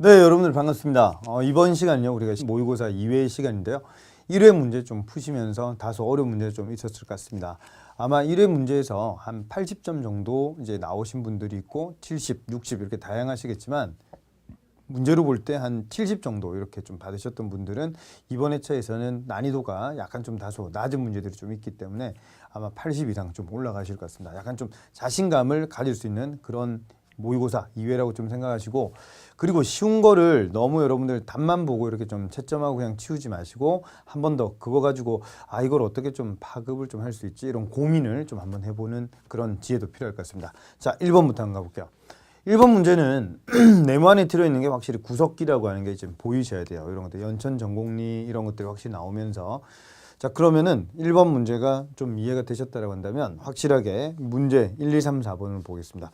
네, 여러분들 반갑습니다. 이번 시간은요, 우리가 모의고사 2회 시간인데요. 1회 문제 좀 푸시면서 다소 어려운 문제 좀 있었을 것 같습니다. 아마 1회 문제에서 한 80점 정도 이제 나오신 분들이 있고 70, 60 이렇게 다양하시겠지만 문제로 볼 때 한 70 정도 이렇게 좀 받으셨던 분들은 이번 회차에서는 난이도가 약간 좀 다소 낮은 문제들이 좀 있기 때문에 아마 80 이상 좀 올라가실 것 같습니다. 약간 좀 자신감을 가질 수 있는 그런 모의고사 2회라고 좀 생각하시고, 그리고 쉬운 거를 너무 여러분들 답만 보고 이렇게 좀 채점하고 그냥 치우지 마시고 한 번 더 그거 가지고 이걸 어떻게 좀 파급을 좀 할 수 있지, 이런 고민을 좀 한번 해보는 그런 지혜도 필요할 것 같습니다. 자, 1번부터 한번 가볼게요. 1번 문제는 네모 안에 들어있는 게 확실히 구석기라고 하는 게 지금 보이셔야 돼요. 이런 것들 연천 전공리 이런 것들이 확실히 나오면서, 자, 그러면은 1번 문제가 좀 이해가 되셨다고 한다면 확실하게 문제 1, 2, 3, 4번을 보겠습니다.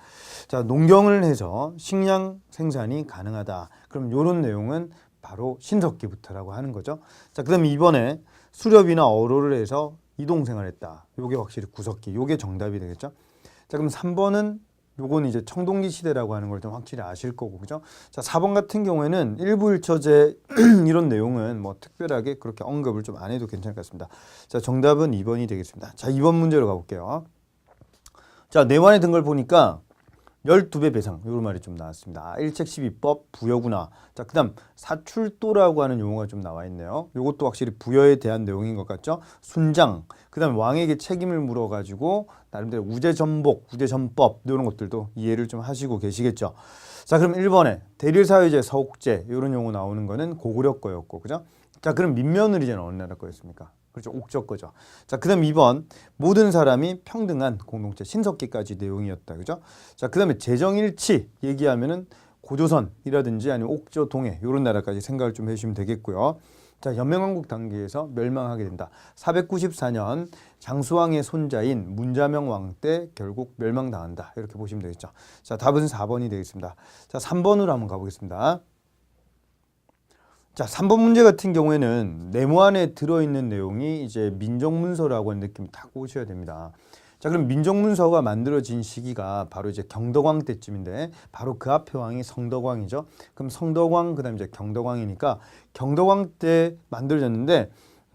자, 농경을 해서 식량 생산이 가능하다. 그럼 이런 내용은 바로 신석기부터라고 하는 거죠. 자, 그 다음에 이번에 수렵이나 어로를 해서 이동생활했다. 요게 확실히 구석기. 요게 정답이 되겠죠. 자, 그럼 3번은 요건 이제 청동기 시대라고 하는 걸 좀 확실히 아실 거고, 그죠? 자, 4번 같은 경우에는 일부일처제 이런 내용은 뭐 특별하게 그렇게 언급을 좀 안 해도 괜찮을 것 같습니다. 자, 정답은 2번이 되겠습니다. 자, 2번 문제로 가볼게요. 자, 네모안에 든 걸 보니까 12배 배상, 이런 말이 좀 나왔습니다. 일책12법 부여구나. 자, 그 다음 사출도라고 하는 용어가 좀 나와 있네요. 이것도 확실히 부여에 대한 내용인 것 같죠. 순장, 그 다음 왕에게 책임을 물어가지고 나름대로 우제전복, 우제전법 이런 것들도 이해를 좀 하시고 계시겠죠. 자, 그럼 1번에 대릴사회제, 서옥제 이런 용어 나오는 거는 고구려 거였고, 그죠? 자, 그럼 민며느리제는 어느 나라 거였습니까? 그렇죠. 옥적 거죠. 자, 그 다음 2번 모든 사람이 평등한 공동체, 신석기까지 내용이었다. 그죠? 자, 그 다음에 재정일치 얘기하면은 고조선이라든지 아니면 옥저 동해 이런 나라까지 생각을 좀 해주시면 되겠고요. 자, 연맹왕국 단계에서 멸망하게 된다. 494년 장수왕의 손자인 문자명 왕 때 결국 멸망당한다. 이렇게 보시면 되겠죠. 자, 답은 4번이 되겠습니다. 자, 3번으로 한번 가보겠습니다. 자, 3번 문제 같은 경우에는 네모 안에 들어있는 내용이 이제 민정문서라고 하는 느낌이 딱 오셔야 됩니다. 자, 그럼 민정문서가 만들어진 시기가 바로 이제 경덕왕 때쯤인데, 바로 그 앞에 왕이 성덕왕이죠. 그럼 성덕왕, 그 다음에 이제 경덕왕이니까 경덕왕 때 만들어졌는데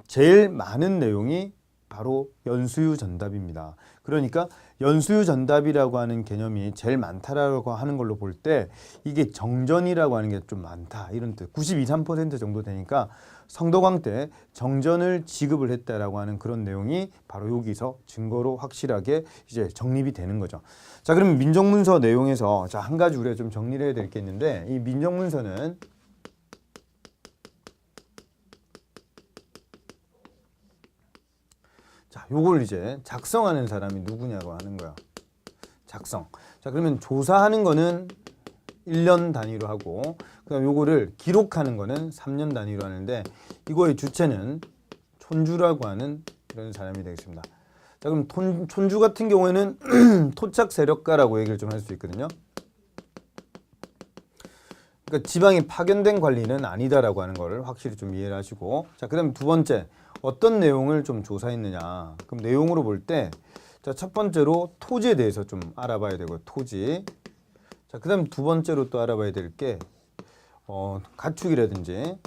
제일 많은 내용이 바로 연수유 전답입니다. 그러니까 연수유 전답이라고 하는 개념이 제일 많다라고 하는 걸로 볼 때 이게 정전이라고 하는 게 좀 많다, 이런 뜻. 92, 3% 정도 되니까 성덕왕 때 정전을 지급을 했다라고 하는 그런 내용이 바로 여기서 증거로 확실하게 이제 정립이 되는 거죠. 자, 그러면 민정문서 내용에서 자, 한 가지 우리가 좀 정리를 해야 될 게 있는데, 이 민정문서는 자, 요걸 이제 작성하는 사람이 누구냐고 하는 거야. 작성. 자, 그러면 조사하는 거는 1년 단위로 하고, 그다음 요거를 기록하는 거는 3년 단위로 하는데, 이거의 주체는 촌주라고 하는 이런 사람이 되겠습니다. 자, 그럼 촌주 같은 경우에는 토착 세력가라고 얘기를 좀 할 수 있거든요. 그러니까 지방이 파견된 관리는 아니다라고 하는 거를 확실히 좀 이해를 하시고, 자, 그다음 두 번째, 어떤 내용을 좀 조사했느냐. 그럼 내용으로 볼 때, 자, 첫 번째로 토지에 대해서 좀 알아봐야 되고, 토지. 자, 그 다음 두 번째로 또 알아봐야 될 게 가축이라든지,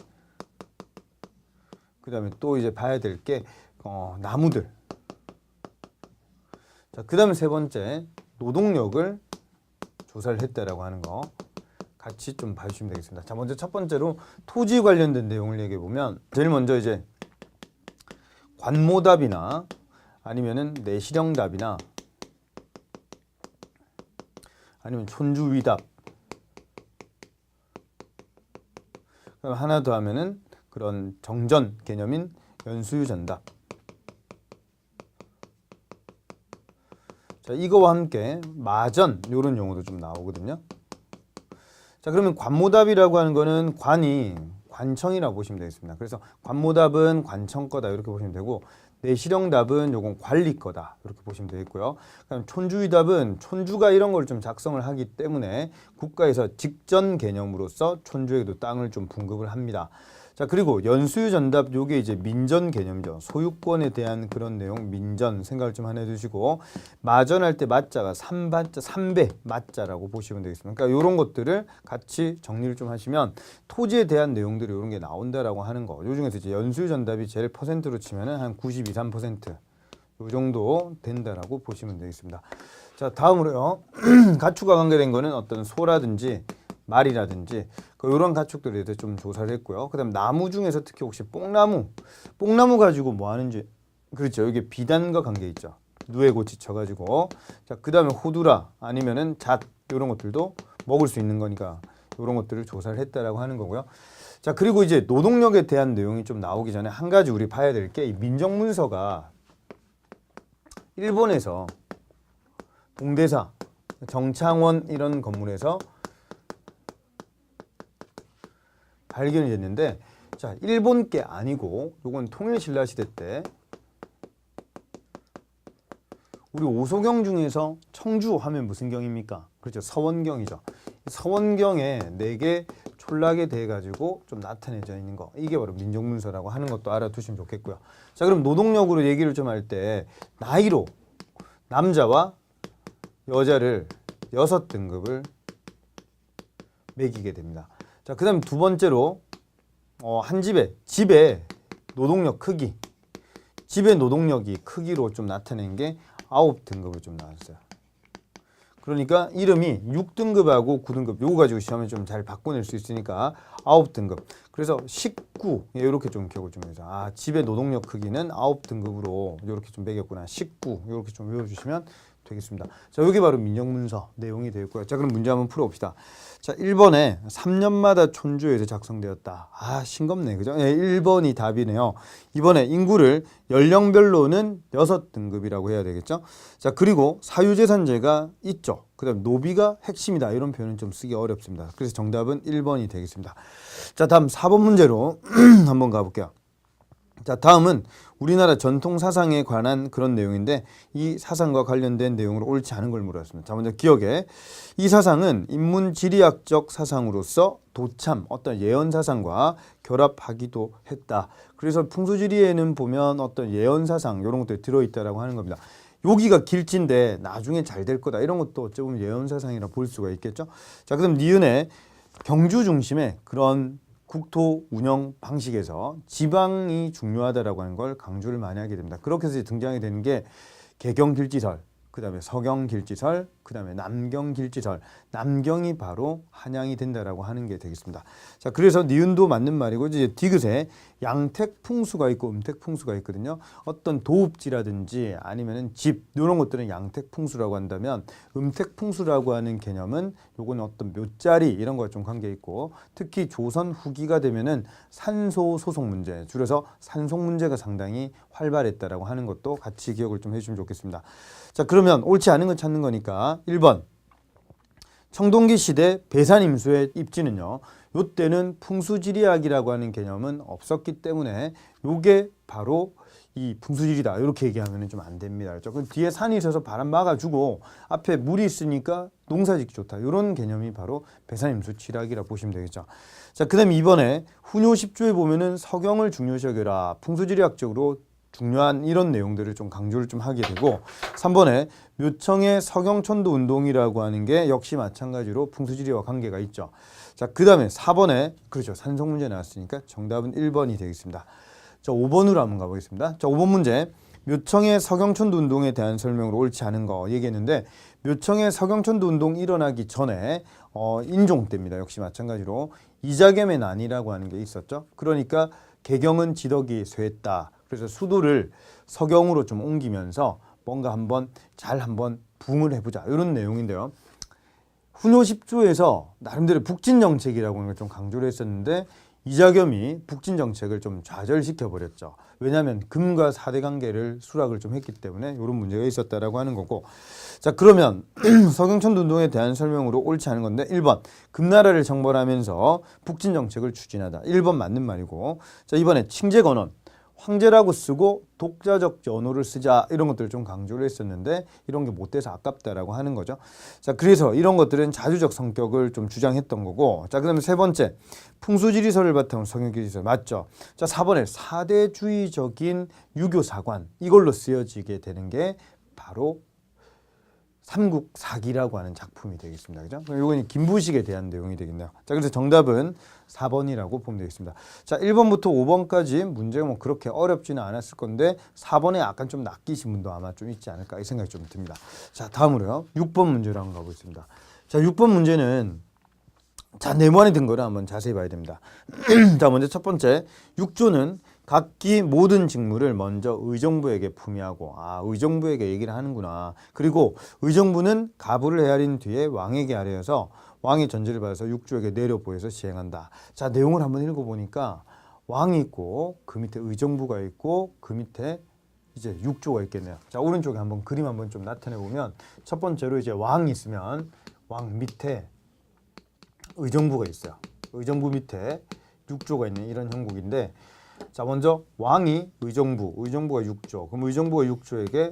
그 다음에 또 이제 봐야 될 게 나무들. 자, 그 다음에 세 번째, 노동력을 조사를 했다라고 하는 거 같이 좀 봐주시면 되겠습니다. 자, 먼저 첫 번째로 토지 관련된 내용을 얘기해 보면, 제일 먼저 이제 관모답이나 아니면은 내시령답이나 아니면 촌주위답, 그럼 하나 더 하면은 그런 정전 개념인 연수유전답. 자, 이거와 함께 마전 이런 용어도 좀 나오거든요. 자, 그러면 관모답이라고 하는 거는 관이 관청이라고 보시면 되겠습니다. 그래서 관모답은 관청 거다 이렇게 보시면 되고, 내시령답은 요건 관리 거다 이렇게 보시면 되겠고요. 그다음 촌주위답은 촌주가 이런 걸 좀 작성을 하기 때문에 국가에서 직전 개념으로서 촌주에게도 땅을 좀 분급을 합니다. 자, 그리고 연수유 전답 요게 이제 민전 개념이죠. 소유권에 대한 그런 내용 민전 생각을 좀 하나 해두시고 마전할 때 맞자가 3배 맞자라고 보시면 되겠습니다. 그러니까 이런 것들을 같이 정리를 좀 하시면 토지에 대한 내용들이 이런 게 나온다라고 하는 거. 요 중에서 이제 연수유 전답이 제일 퍼센트로 치면은 한 92, 3%. 요 정도 된다라고 보시면 되겠습니다. 자, 다음으로요. 가축과 관계된 거는 어떤 소라든지 말이라든지 이런 가축들에 대해서 좀 조사를 했고요. 그다음 나무 중에서 특히 혹시 뽕나무 가지고 뭐 하는지 그렇죠. 이게 비단과 관계 있죠. 누에고치 쳐가지고 자, 그다음에 호두라 아니면은 잣 이런 것들도 먹을 수 있는 거니까 이런 것들을 조사를 했다라고 하는 거고요. 자, 그리고 이제 노동력에 대한 내용이 좀 나오기 전에 한 가지 우리 봐야 될 게 이 민정문서가 일본에서 동대사, 정창원 이런 건물에서 발견이 됐는데 자, 일본 게 아니고 요건 통일신라시대 때 우리 오소경 중에서 청주 하면 무슨 경입니까? 그렇죠. 서원경이죠. 서원경에 4개 촌락에 대해 가지고 좀 나타내져 있는 거. 이게 바로 민정문서라고 하는 것도 알아두시면 좋겠고요. 자, 그럼 노동력으로 얘기를 좀 할 때 나이로 남자와 여자를 6등급을 매기게 됩니다. 자, 그 다음 두 번째로 한 집의 노동력 크기, 집의 노동력이 크기로 좀 나타낸 게 9등급을 좀 나왔어요. 그러니까 이름이 6등급하고 9등급 요거 가지고 시험에 좀 잘 바꿔낼 수 있으니까 9등급. 그래서 19 이렇게 좀 기억을 좀 해서 집의 노동력 크기는 9등급으로 이렇게 좀 매겼구나. 19 이렇게 좀 외워주시면 되겠습니다. 자, 여기 바로 민정문서 내용이 되어 있고요. 자, 그럼 문제 한번 풀어봅시다. 자, 1번에 3년마다 촌주에서 작성되었다. 싱겁네. 그죠? 네, 1번이 답이네요. 이번에 인구를 연령별로는 6등급이라고 해야 되겠죠? 자, 그리고 사유재산제가 있죠. 그 다음 노비가 핵심이다. 이런 표현은 좀 쓰기 어렵습니다. 그래서 정답은 1번이 되겠습니다. 자, 다음 4번 문제로 한번 가볼게요. 자, 다음은 우리나라 전통 사상에 관한 그런 내용인데 이 사상과 관련된 내용으로 옳지 않은 걸 물었습니다. 자, 먼저 기억에 이 사상은 인문지리학적 사상으로서 도참 어떤 예언 사상과 결합하기도 했다. 그래서 풍수지리에는 보면 어떤 예언 사상 이런 것들이 들어있다라고 하는 겁니다. 여기가 길진데 나중에 잘 될 거다. 이런 것도 어찌 보면 예언 사상이라 볼 수가 있겠죠. 자, 그럼 니은의 경주 중심의 그런 국토 운영 방식에서 지방이 중요하다라고 하는 걸 강조를 많이 하게 됩니다. 그렇게 해서 등장이 되는 게 개경길지설, 그 다음에 서경길지설, 그 다음에 남경길지설, 남경이 바로 한양이 된다라고 하는 게 되겠습니다. 자, 그래서 니은도 맞는 말이고 이제 디귿에 양택풍수가 있고 음택풍수가 있거든요. 어떤 도읍지라든지 아니면은 집 이런 것들은 양택풍수라고 한다면 음택풍수라고 하는 개념은 요거는 어떤 묘자리 이런 거에 좀 관계 있고 특히 조선 후기가 되면은 산소 소송 문제 줄여서 산속 문제가 상당히 활발했다라고 하는 것도 같이 기억을 좀 해주시면 좋겠습니다. 자, 그러면 옳지 않은 건 찾는 거니까 1번 청동기 시대 배산임수의 입지는요. 요때는 풍수지리학이라고 하는 개념은 없었기 때문에 요게 바로 이 풍수지리다 이렇게 얘기하면 좀 안 됩니다. 그렇죠? 그럼 뒤에 산이 있어서 바람 막아주고 앞에 물이 있으니까 농사짓기 좋다. 이런 개념이 바로 배산임수 지리학이라 보시면 되겠죠. 자, 그 다음에 이번에 훈요 10조에 보면은 서경을 중요시 여겨라. 풍수지리학적으로 중요한 이런 내용들을 좀 강조를 좀 하게 되고 3번에 묘청의 서경천도 운동이라고 하는 게 역시 마찬가지로 풍수지리와 관계가 있죠. 자, 그 다음에 4번에 그렇죠. 산속 문제 나왔으니까 정답은 1번이 되겠습니다. 자, 5번으로 한번 가보겠습니다. 자, 5번 문제 묘청의 서경천도 운동에 대한 설명으로 옳지 않은 거 얘기했는데 묘청의 서경천도 운동 일어나기 전에 인종 때입니다. 역시 마찬가지로 이자겸의 난이라고 하는 게 있었죠. 그러니까 개경은 지덕이 쇠했다. 그래서 수도를 서경으로 좀 옮기면서 뭔가 한번 붕을 해보자 이런 내용인데요. 훈요 10조에서 나름대로 북진 정책이라고 하는 걸 좀 강조를 했었는데 이자겸이 북진 정책을 좀 좌절시켜 버렸죠. 왜냐하면 금과 사대 관계를 수락을 좀 했기 때문에 이런 문제가 있었다라고 하는 거고. 자, 그러면 서경천도 운동에 대한 설명으로 옳지 않은 건데 1번 금나라를 정벌하면서 북진 정책을 추진하다. 1번 맞는 말이고. 자, 이번에 칭제건원 황제라고 쓰고 독자적 언어를 쓰자 이런 것들을 좀 강조를 했었는데 이런 게 못 돼서 아깝다라고 하는 거죠. 자, 그래서 이런 것들은 자주적 성격을 좀 주장했던 거고. 자, 그다음에 세 번째, 풍수지리설을 바탕으로 성형지리설 맞죠. 자, 4번에 사대주의적인 유교사관 이걸로 쓰여지게 되는 게 바로 삼국사기라고 하는 작품이 되겠습니다. 그죠? 이건 김부식에 대한 내용이 되겠네요. 자, 그래서 정답은 4번이라고 보면 되겠습니다. 자, 1번부터 5번까지 문제가 뭐 그렇게 어렵지는 않았을 건데 4번에 약간 좀 낚이신 분도 아마 좀 있지 않을까 이 생각이 좀 듭니다. 자, 다음으로요. 6번 문제로 한번 가보겠습니다. 자, 6번 문제는 자, 네모안에 든 거를 한번 자세히 봐야 됩니다. 자, 먼저 첫 번째, 육조는 각기 모든 직무를 먼저 의정부에게 품위하고, 의정부에게 얘기를 하는구나. 그리고 의정부는 가부를 헤아린 뒤에 왕에게 아뢰어서 왕의 전제를 받아서 육조에게 내려 보여서 시행한다. 자, 내용을 한번 읽어보니까 왕이 있고 그 밑에 의정부가 있고 그 밑에 이제 육조가 있겠네요. 자, 오른쪽에 한번 그림 한번 좀 나타내 보면 첫 번째로 이제 왕이 있으면 왕 밑에 의정부가 있어요. 의정부 밑에 육조가 있는 이런 형국인데, 자, 먼저 왕이 의정부가 육조, 그럼 의정부가 육조에게,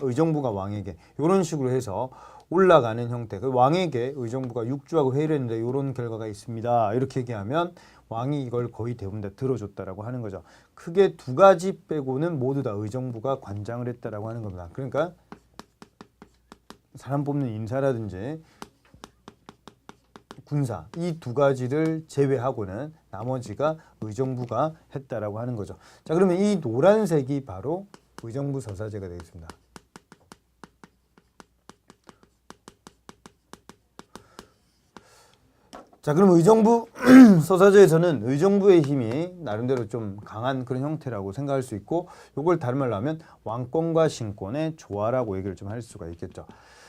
의정부가 왕에게 이런 식으로 해서 올라가는 형태. 그 왕에게 의정부가 육조하고 회의를 했는데 이런 결과가 있습니다. 이렇게 얘기하면 왕이 이걸 거의 대부분 다 들어줬다라고 하는 거죠. 크게 두 가지 빼고는 모두 다 의정부가 관장을 했다라고 하는 겁니다. 그러니까 사람 뽑는 인사라든지 군사 이 두 가지를 제외하고는 나머지가 의정부가 했다라고 하는 거죠. 자, 그러면 이 노란색이 바로 의정부 서사제가 되겠습니다. 자, 그럼 의정부 서사제에서는 의정부의 힘이 나름대로 좀 강한 그런 형태라고 생각할 수 있고, 이걸 다른 말로 하면 왕권과 신권의 조화라고 얘기를 좀 할 수가 있겠죠.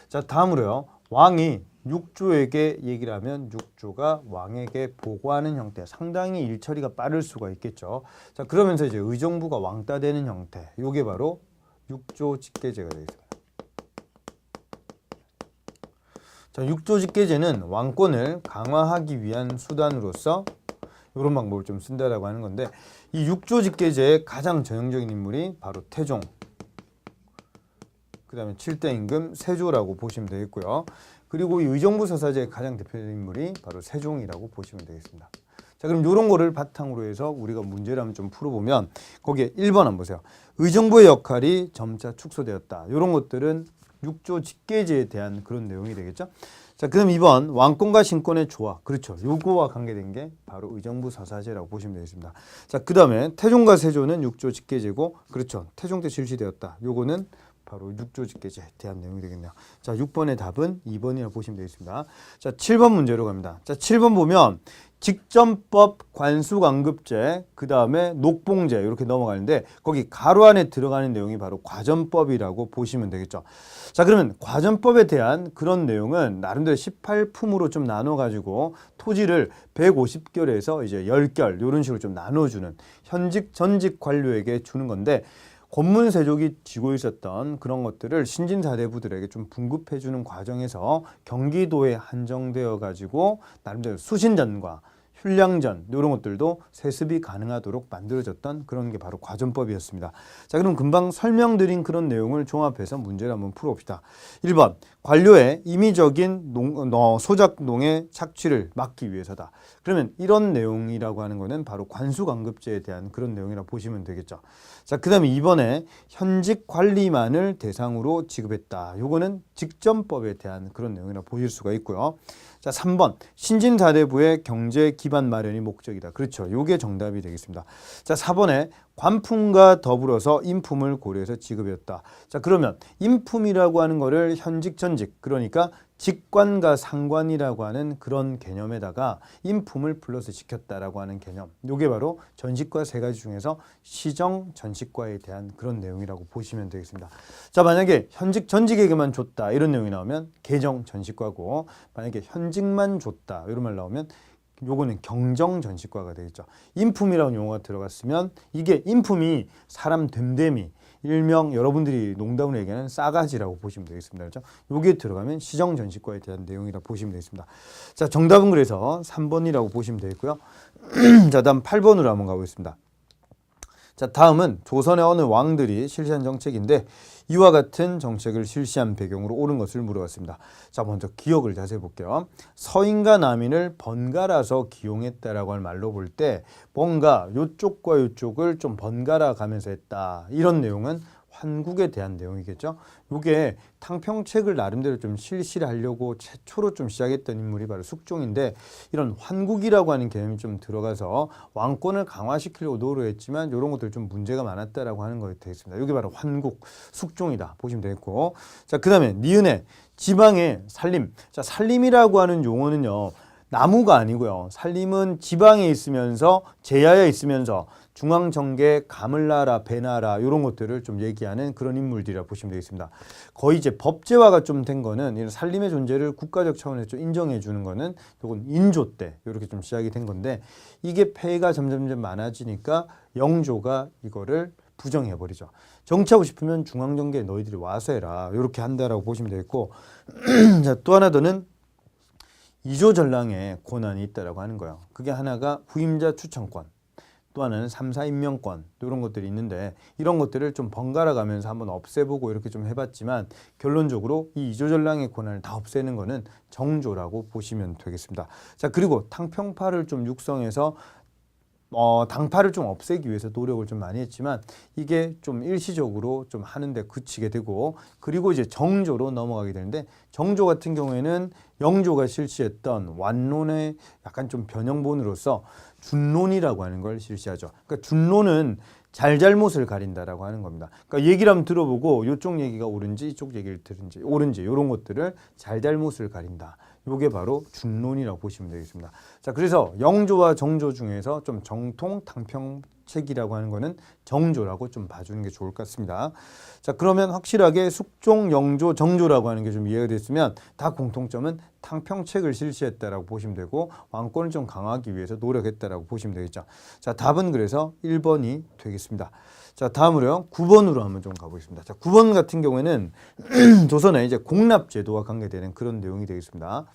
자, 다음으로요. 왕이 육조에게 얘기를 하면 육조가 왕에게 보고하는 형태, 상당히 일처리가 빠를 수가 있겠죠. 자, 그러면서 이제 의정부가 왕따 되는 형태, 요게 바로 육조 직계제가 되겠습니다. 자, 육조 직계제는 왕권을 강화하기 위한 수단으로서 이런 방법을 좀 쓴다라고 하는 건데, 이 육조 직계제의 가장 전형적인 인물이 바로 태종, 그 다음에 7대 임금 세조라고 보시면 되겠고요. 그리고 이 의정부 서사제의 가장 대표적인 인물이 바로 세종이라고 보시면 되겠습니다. 자, 그럼 이런 거를 바탕으로 해서 우리가 문제를 한번 좀 풀어보면 거기에 1번 한번 보세요. 의정부의 역할이 점차 축소되었다. 이런 것들은 육조 직계제에 대한 그런 내용이 되겠죠. 자, 그럼 2번 왕권과 신권의 조화. 그렇죠. 요거와 관계된 게 바로 의정부 서사제라고 보시면 되겠습니다. 자, 그 다음에 태종과 세조는 육조 직계제고, 그렇죠. 태종 때 실시되었다. 요거는 바로 육조 직계제에 대한 내용이 되겠네요. 자, 6번의 답은 2번이라고 보시면 되겠습니다. 자, 7번 문제로 갑니다. 자, 7번 보면 직전법, 관수관급제, 그 다음에 녹봉제 이렇게 넘어가는데 거기 가로 안에 들어가는 내용이 바로 과전법이라고 보시면 되겠죠. 자, 그러면 과전법에 대한 그런 내용은 나름대로 18품으로 좀 나눠가지고 토지를 150결에서 이제 10결 이런 식으로 좀 나눠주는, 현직 전직 관료에게 주는 건데, 권문세족이 쥐고 있었던 그런 것들을 신진사대부들에게 좀 분급해주는 과정에서 경기도에 한정되어 가지고 나름대로 수신전과 훈량전 이런 것들도 세습이 가능하도록 만들어졌던 그런 게 바로 과전법이었습니다. 자, 그럼 금방 설명드린 그런 내용을 종합해서 문제를 한번 풀어봅시다. 1번 관료의 임의적인 소작농의 착취를 막기 위해서다. 그러면 이런 내용이라고 하는 거는 바로 관수관급제에 대한 그런 내용이라고 보시면 되겠죠. 자, 그 다음에 2번에 현직 관리만을 대상으로 지급했다. 요거는 직전법에 대한 그런 내용이라고 보실 수가 있고요. 자, 3번 신진사대부의 경제 기반 마련이 목적이다. 그렇죠. 요게 정답이 되겠습니다. 자, 4번에 관품과 더불어서 인품을 고려해서 지급했다. 자, 그러면 인품이라고 하는 거를 현직 전직, 그러니까 직관과 상관이라고 하는 그런 개념에다가 인품을 플러스 시켰다라고 하는 개념. 요게 바로 전식과 세 가지 중에서 시정 전식과에 대한 그런 내용이라고 보시면 되겠습니다. 자, 만약에 현직 전직에게만 줬다 이런 내용이 나오면 개정 전식과고, 만약에 현직만 줬다 이런 말 나오면 요거는 경정 전식과가 되겠죠. 인품이라는 용어가 들어갔으면 이게 인품이 사람 됨됨이, 일명 여러분들이 농담으로 얘기하는 싸가지라고 보시면 되겠습니다. 그렇죠? 여기에 들어가면 시정 전식과에 대한 내용이라고 보시면 되겠습니다. 자, 정답은 그래서 3번이라고 보시면 되겠고요. 자, 다음 8번으로 한번 가보겠습니다. 자, 다음은 조선의 어느 왕들이 실시한 정책인데 이와 같은 정책을 실시한 배경으로 옳은 것을 물어봤습니다. 자, 먼저 기억을 자세히 볼게요. 서인과 남인을 번갈아서 기용했다라고 할 말로 볼 때 뭔가 요쪽과 요쪽을 좀 번갈아 가면서 했다. 이런 내용은 환국에 대한 내용이겠죠. 이게 탕평책을 나름대로 좀 실시를 하려고 최초로 좀 시작했던 인물이 바로 숙종인데 이런 환국이라고 하는 개념이 좀 들어가서 왕권을 강화시키려고 노력했지만 이런 것들 좀 문제가 많았다라고 하는 것이 되겠습니다. 이게 바로 환국, 숙종이다 보시면 되겠고, 자, 그 다음에 니은의 지방의 산림. 자, 산림이라고 하는 용어는요, 나무가 아니고요. 산림은 지방에 있으면서 제야에 있으면서 중앙정계, 가물나라, 배나라 이런 것들을 좀 얘기하는 그런 인물들이라 보시면 되겠습니다. 거의 이제 법제화가 좀 된 거는 이런 산림의 존재를 국가적 차원에서 좀 인정해 주는 거는 이건 인조 때 이렇게 좀 시작이 된 건데 이게 폐해가 점점 많아지니까 영조가 이거를 부정해 버리죠. 정치하고 싶으면 중앙정계에 너희들이 와서 해라 이렇게 한다라고 보시면 되겠고 자, 또 하나 더는 이조전랑의 권한이 있다라고 하는 거예요. 그게 하나가 후임자 추천권, 또 하나는 3사 임명권 이런 것들이 있는데 이런 것들을 좀 번갈아 가면서 한번 없애보고 이렇게 좀 해봤지만 결론적으로 이 이조전랑의 권한을 다 없애는 거는 정조라고 보시면 되겠습니다. 자, 그리고 탕평파를 좀 육성해서 당파를 좀 없애기 위해서 노력을 좀 많이 했지만 이게 좀 일시적으로 좀 하는데 그치게 되고 그리고 이제 정조로 넘어가게 되는데 정조 같은 경우에는 영조가 실시했던 완론의 약간 좀 변형본으로서 준론이라고 하는 걸 실시하죠. 그러니까 준론은 잘잘못을 가린다라고 하는 겁니다. 그러니까 얘기를 한번 들어보고 이쪽 얘기가 옳은지 이쪽 얘기를 들은지 옳은지 이런 것들을 잘잘못을 가린다. 이게 바로 준론이라고 보시면 되겠습니다. 자, 그래서 영조와 정조 중에서 좀 정통 탕평책이라고 하는 거는 정조라고 좀 봐주는 게 좋을 것 같습니다. 자, 그러면 확실하게 숙종, 영조, 정조라고 하는 게 좀 이해가 됐으면 다 공통점은 탕평책을 실시했다라고 보시면 되고 왕권을 좀 강화하기 위해서 노력했다라고 보시면 되겠죠. 자, 답은 그래서 1번이 되겠습니다. 자, 다음으로요. 9번으로 한번 좀 가보겠습니다. 자, 9번 같은 경우에는 조선의 이제 공납제도와 관계되는 그런 내용이 되겠습니다.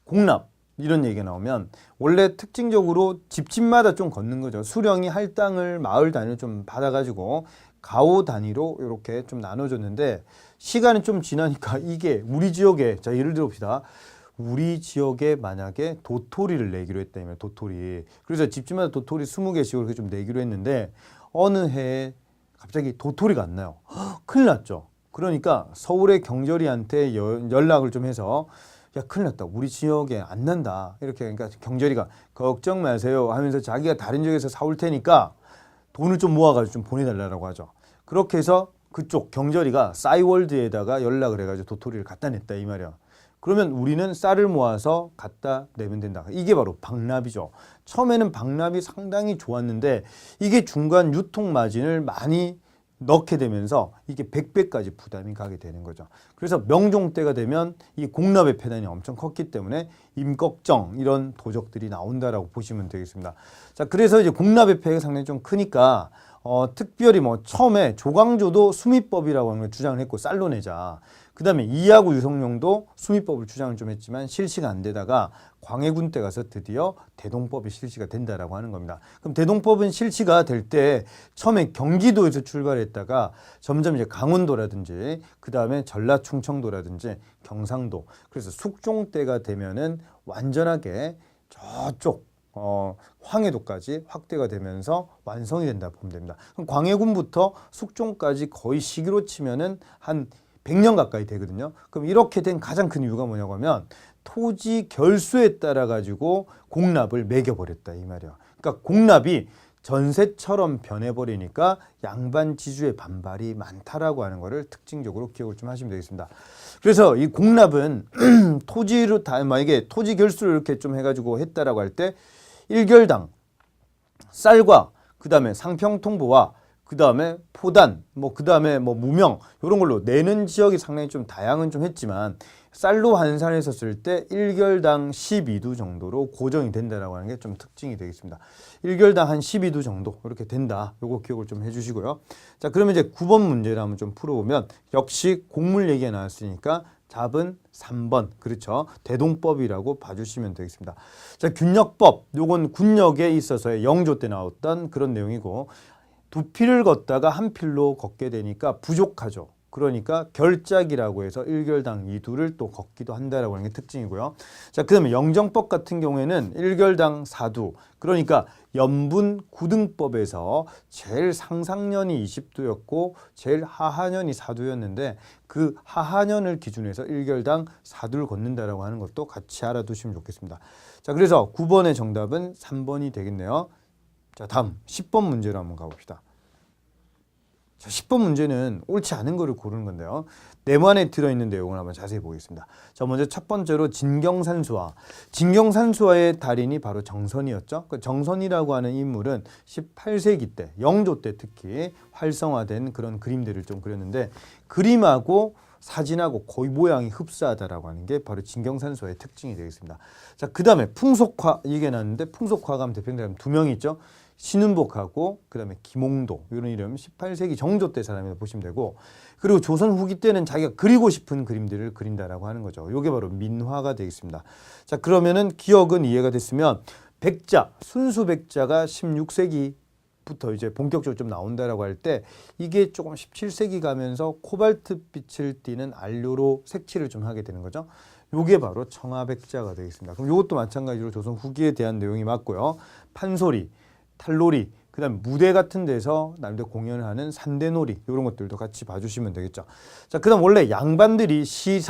공납 이런 얘기가 나오면 원래 특징적으로 집집마다 좀 걷는 거죠. 수령이 할당을 마을 단위로 좀 받아가지고 가오 단위로 이렇게 좀 나눠줬는데 시간이 좀 지나니까 이게 우리 지역에 자 예를 들어 봅시다. 우리 지역에 만약에 도토리를 내기로 했다면 도토리 그래서 집집마다 도토리 20개씩 이렇게 좀 내기로 했는데 어느 해에 갑자기 도토리가 안 나요. 큰일 났죠. 그러니까 서울의 경절이한테 연락을 좀 해서 야, 큰일 났다. 우리 지역에 안 난다. 이렇게 그러니까 경절이가 걱정 마세요 하면서 자기가 다른 지역에서 사올 테니까 돈을 좀 모아가지고 좀 보내달라고 하죠. 그렇게 해서 그쪽 경절이가 싸이월드에다가 연락을 해가지고 도토리를 갖다 냈다 이 말이야. 그러면 우리는 쌀을 모아서 갖다 내면 된다. 이게 바로 박납이죠. 처음에는 박납이 상당히 좋았는데 이게 중간 유통 마진을 많이 넣게 되면서 이게 100배까지 부담이 가게 되는 거죠. 그래서 명종 때가 되면 이 공납의 폐단이 엄청 컸기 때문에 임꺽정 이런 도적들이 나온다라고 보시면 되겠습니다. 자, 그래서 이제 공납의 폐가 상당히 좀 크니까 특별히 뭐 처음에 조광조도 수미법이라고 하는 걸 주장을 했고 쌀로 내자. 그 다음에 이하구 유성룡도 수미법을 주장을 좀 했지만 실시가 안 되다가 광해군 때 가서 드디어 대동법이 실시가 된다라고 하는 겁니다. 그럼 대동법은 실시가 될 때 처음에 경기도에서 출발했다가 점점 이제 강원도라든지 그 다음에 전라 충청도라든지 경상도 그래서 숙종 때가 되면은 완전하게 저쪽 황해도까지 확대가 되면서 완성이 된다 보면 됩니다. 그럼 광해군부터 숙종까지 거의 시기로 치면은 한 100년 가까이 되거든요. 그럼 이렇게 된 가장 큰 이유가 뭐냐고 하면 토지 결수에 따라 가지고 공납을 매겨버렸다 이 말이야. 그러니까 공납이 전세처럼 변해버리니까 양반 지주의 반발이 많다라고 하는 거를 특징적으로 기억을 좀 하시면 되겠습니다. 그래서 이 공납은 토지로 다 만약에 토지 결수를 이렇게 좀 해가지고 했다라고 할 때 1결당 쌀과 그 다음에 상평통보와 그 다음에 포단, 그 다음에 무명 이런 걸로 내는 지역이 상당히 좀 다양은 좀 했지만 쌀로 환산했었을 때 1결당 12두 정도로 고정이 된다라고 하는 게 좀 특징이 되겠습니다. 1결당 한 12두 정도 이렇게 된다. 요거 기억을 좀 해주시고요. 자, 그러면 이제 9번 문제를 한번 좀 풀어보면 역시 곡물 얘기가 나왔으니까 답은 3번. 그렇죠. 대동법이라고 봐주시면 되겠습니다. 자, 균역법. 요건 군역에 있어서의 영조 때 나왔던 그런 내용이고 필을 걷다가 한 필로 걷게 되니까 부족하죠. 그러니까 결짝이라고 해서 1결당 2두를 또 걷기도 한다라고 하는 게 특징이고요. 자, 그다음에 영정법 같은 경우에는 1결당 4두, 그러니까 연분 구등법에서 제일 상상년이 20두였고 제일 하하년이 4두였는데 그 하하년을 기준으로 해서 1결당 4두를 걷는다라고 하는 것도 같이 알아두시면 좋겠습니다. 자, 그래서 9번의 정답은 3번이 되겠네요. 자, 다음 10번 문제로 한번 가봅시다. 자, 10번 문제는 옳지 않은 거를 고르는 건데요. 네모안에 들어있는 내용을 한번 자세히 보겠습니다. 자, 먼저 첫 번째로 진경산수화. 진경산수화의 달인이 바로 정선이었죠. 그 정선이라고 하는 인물은 18세기 때, 영조 때 특히 활성화된 그런 그림들을 좀 그렸는데 그림하고 사진하고 거의 모양이 흡사하다라고 하는 게 바로 진경산수화의 특징이 되겠습니다. 자, 그 다음에 풍속화 얘기가 나왔는데 풍속화가 하면 대표님 두 명이 있죠. 신은복하고 그다음에 김홍도 이런 이름 18세기 정조 때 사람이라고 보시면 되고 그리고 조선 후기 때는 자기가 그리고 싶은 그림들을 그린다라고 하는 거죠. 이게 바로 민화가 되겠습니다. 자, 그러면은 기억은 이해가 됐으면 백자, 순수 백자가 16세기부터 이제 본격적으로 좀 나온다라고 할 때 이게 조금 17세기 가면서 코발트 빛을 띠는 안료로 색칠을 좀 하게 되는 거죠. 요게 바로 청아백자가 되겠습니다. 그럼 이것도 마찬가지로 조선 후기에 대한 내용이 맞고요. 판소리, 탈놀이, 그 다음 무대 같은 데서 나름대로 공연을 하는 산대놀이 이런 것들도 같이 봐주시면 되겠죠. 자, 그 다음 원래 양반들이 시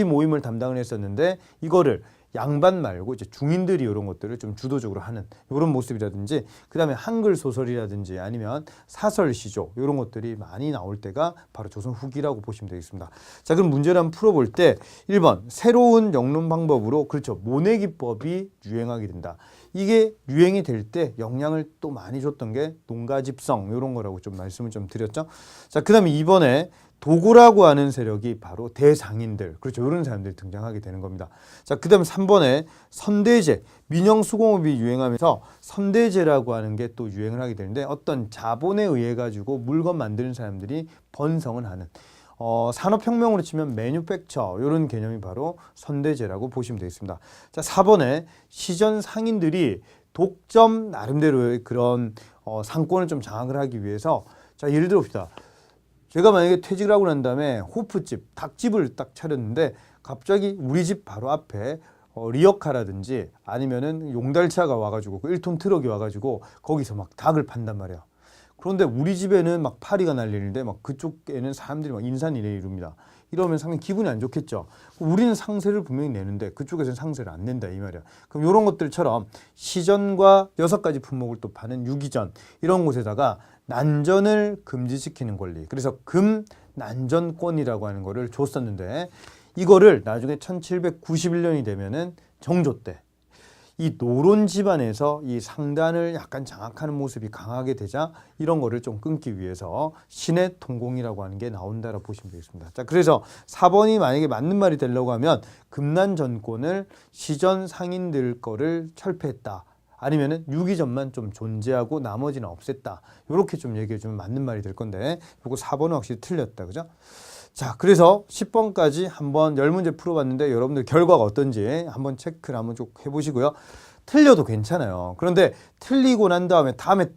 모임을 담당을 했었는데 이거를 양반 말고 이제 중인들이 이런 것들을 좀 주도적으로 하는 이런 모습이라든지 그 다음에 한글 소설이라든지 아니면 사설 시조 이런 것들이 많이 나올 때가 바로 조선 후기라고 보시면 되겠습니다. 자, 그럼 문제를 한번 풀어볼 때 1번 새로운 영론 방법으로 그렇죠. 모내기법이 유행하게 된다. 이게 유행이 될 때 영향을 또 많이 줬던 게 농가집성 이런 거라고 좀 말씀을 좀 드렸죠. 자, 그 다음에 2번에 도고라고 하는 세력이 바로 대상인들, 그렇죠. 이런 사람들이 등장하게 되는 겁니다. 자, 그 다음에 3번에 선대제, 민영수공업이 유행하면서 선대제라고 하는 게 또 유행을 하게 되는데 어떤 자본에 의해 가지고 물건 만드는 사람들이 번성을 하는 산업혁명으로 치면 매뉴팩처 이런 개념이 바로 선대제라고 보시면 되겠습니다. 자, 4번에 시전 상인들이 독점 나름대로의 그런 상권을 좀 장악을 하기 위해서 자, 예를 들어 봅시다. 제가 만약에 퇴직을 하고 난 다음에 호프집, 닭집을 딱 차렸는데 갑자기 우리 집 바로 앞에 리어카라든지 아니면은 용달차가 와가지고 1톤 트럭이 와가지고 거기서 막 닭을 판단 말이야. 그런데 우리 집에는 막 파리가 날리는데 막 그쪽에는 사람들이 막 인산이래 이룹니다. 이러면 상당히 기분이 안 좋겠죠. 우리는 상세를 분명히 내는데 그쪽에서는 상세를 안 낸다 이 말이야. 그럼 이런 것들처럼 시전과 6가지 품목을 또 파는 유기전 이런 곳에다가 난전을 금지시키는 권리. 그래서 금난전권이라고 하는 거를 줬었는데 이거를 나중에 1791년이 되면은 정조 때 이 노론 집안에서 이 상단을 약간 장악하는 모습이 강하게 되자 이런 거를 좀 끊기 위해서 신의 통공이라고 하는 게 나온다라고 보시면 되겠습니다. 자, 그래서 4번이 만약에 맞는 말이 되려고 하면 금난 전권을 시전 상인들 거를 철폐했다. 아니면은 유기전만 좀 존재하고 나머지는 없앴다. 이렇게 좀 얘기해 주면 맞는 말이 될 건데 요거 4번은 확실히 틀렸다. 그죠? 자, 그래서 10번까지 한번 10문제 풀어봤는데 여러분들 결과가 어떤지 한번 체크를 한번 쭉 해보시고요. 틀려도 괜찮아요. 그런데 틀리고 난 다음에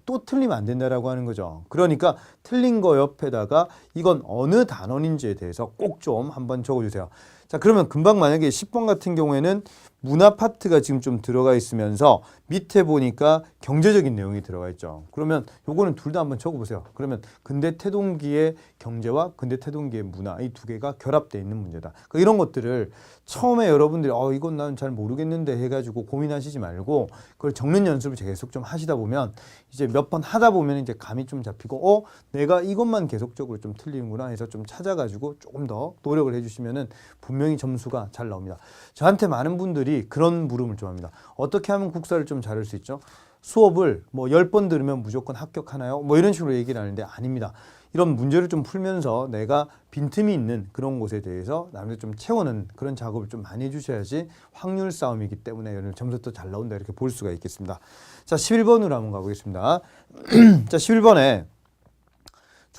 또 틀리면 안 된다라고 하는 거죠. 그러니까 틀린 거 옆에다가 이건 어느 단원인지에 대해서 꼭 좀 한번 적어주세요. 자, 그러면 금방 만약에 10번 같은 경우에는 문화 파트가 지금 좀 들어가 있으면서 밑에 보니까 경제적인 내용이 들어가 있죠. 그러면 요거는 둘 다 한번 적어보세요. 그러면 근대 태동기의 경제와 근대 태동기의 문화 이 두 개가 결합되어 있는 문제다. 그러니까 이런 것들을 처음에 여러분들이 이건 나는 잘 모르겠는데 해가지고 고민하시지 말고 그걸 적는 연습을 계속 좀 하시다 보면 이제 몇 번 하다 보면 이제 감이 좀 잡히고 내가 이것만 계속적으로 좀 틀리는구나 해서 좀 찾아가지고 조금 더 노력을 해주시면은 분명히 점수가 잘 나옵니다. 저한테 많은 분들이 그런 물음을 좋아합니다. 어떻게 하면 국사를 좀 잘할 수 있죠? 수업을 뭐 10번 들으면 무조건 합격하나요? 뭐 이런 식으로 얘기를 하는데 아닙니다. 이런 문제를 좀 풀면서 내가 빈틈이 있는 그런 곳에 대해서 나름대로 좀 채우는 그런 작업을 좀 많이 해주셔야지 확률 싸움이기 때문에 오늘 점수도 잘 나온다 이렇게 볼 수가 있겠습니다. 자, 11번으로 한번 가보겠습니다. 자, 11번에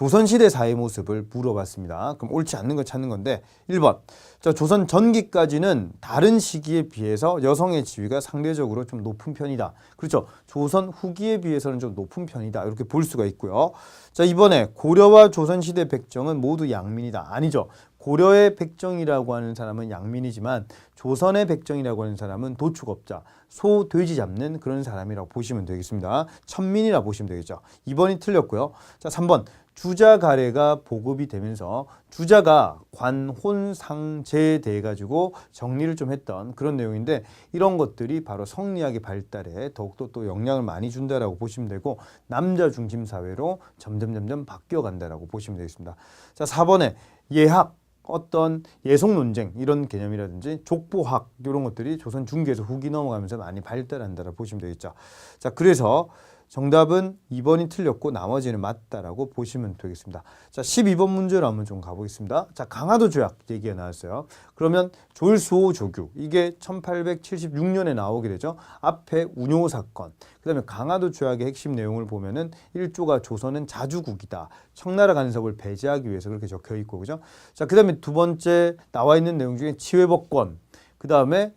조선시대 사회 모습을 물어봤습니다. 그럼 옳지 않는 걸 찾는 건데 1번. 자, 조선 전기까지는 다른 시기에 비해서 여성의 지위가 상대적으로 좀 높은 편이다. 그렇죠. 조선 후기에 비해서는 좀 높은 편이다. 이렇게 볼 수가 있고요. 자, 이번에 고려와 조선시대 백정은 모두 양민이다. 아니죠. 고려의 백정이라고 하는 사람은 양민이지만 조선의 백정이라고 하는 사람은 도축업자, 소, 돼지 잡는 그런 사람이라고 보시면 되겠습니다. 천민이라 보시면 되겠죠. 2번이 틀렸고요. 자, 3번. 주자 가래가 보급이 되면서 주자가 관, 혼, 상, 제에 대해 가지고 정리를 좀 했던 그런 내용인데 이런 것들이 바로 성리학의 발달에 더욱더 또 영향을 많이 준다라고 보시면 되고 남자 중심 사회로 점점 바뀌어 간다라고 보시면 되겠습니다. 자, 4번에 예학, 어떤 예속 논쟁 이런 개념이라든지 족보학 이런 것들이 조선 중기에서 후기 넘어가면서 많이 발달한다라고 보시면 되겠죠. 자, 그래서 정답은 2번이 틀렸고 나머지는 맞다라고 보시면 되겠습니다. 자, 12번 문제로 한번 좀 가보겠습니다. 자, 강화도 조약 얘기가 나왔어요. 그러면 조일수호 조규 이게 1876년에 나오게 되죠. 앞에 운요 사건, 그 다음에 강화도 조약의 핵심 내용을 보면은 1조가 조선은 자주국이다. 청나라 간섭을 배제하기 위해서 그렇게 적혀 있고, 그죠? 자, 그 다음에 두 번째 나와 있는 내용 중에 치외법권, 그 다음에